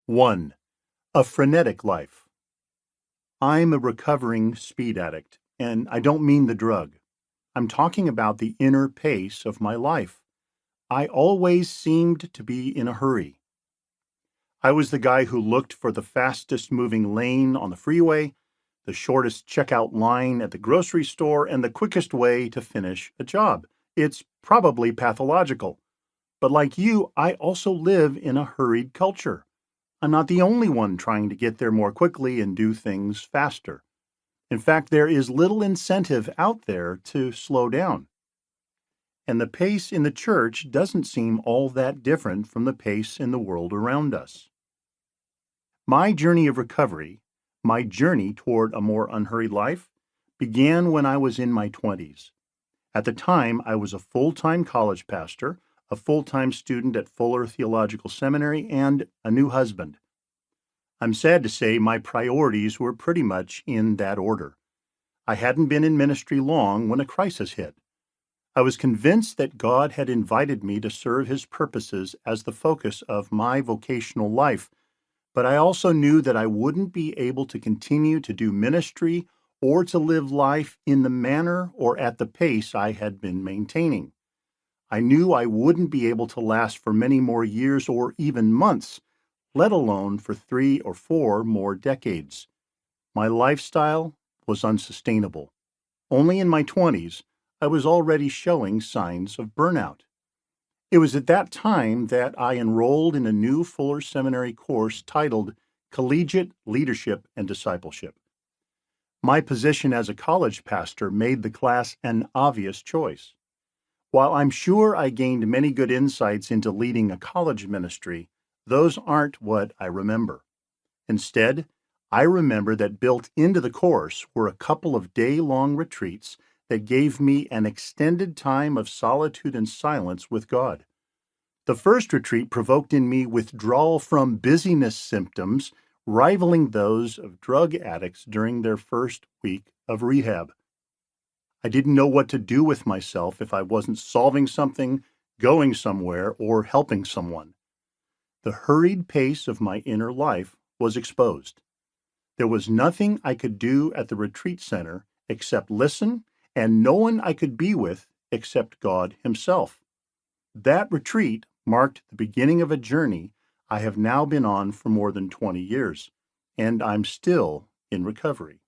1. A frenetic life. I'm a recovering speed addict, and I don't mean the drug. I'm talking about the inner pace of my life. I always seemed to be in a hurry. I was the guy who looked for the fastest moving lane on the freeway, the shortest checkout line at the grocery store, and the quickest way to finish a job. It's probably pathological. But like you, I also live in a hurried culture. I'm not the only one trying to get there more quickly and do things faster. In fact, there is little incentive out there to slow down. And the pace in the church doesn't seem all that different from the pace in the world around us. My journey of recovery, my journey toward a more unhurried life, began when I was in my 20s. At the time, I was a full-time college pastor, a full-time student at Fuller Theological Seminary, and a new husband. I'm sad to say my priorities were pretty much in that order. I hadn't been in ministry long when a crisis hit. I was convinced that God had invited me to serve His purposes as the focus of my vocational life, but I also knew that I wouldn't be able to continue to do ministry or to live life in the manner or at the pace I had been maintaining. I knew I wouldn't be able to last for many more years or even months, let alone for 3 or 4 more decades. My lifestyle was unsustainable. Only in my 20s, I was already showing signs of burnout. It was at that time that I enrolled in a new Fuller Seminary course titled Collegiate Leadership and Discipleship. My position as a college pastor made the class an obvious choice. While I'm sure I gained many good insights into leading a college ministry, those aren't what I remember. Instead, I remember that built into the course were a couple of day-long retreats that gave me an extended time of solitude and silence with God. The first retreat provoked in me withdrawal from busyness symptoms rivaling those of drug addicts during their first week of rehab. I didn't know what to do with myself if I wasn't solving something, going somewhere, or helping someone. The hurried pace of my inner life was exposed. There was nothing I could do at the retreat center except listen, and no one I could be with except God Himself. That retreat marked the beginning of a journey I have now been on for more than 20 years, and I'm still in recovery.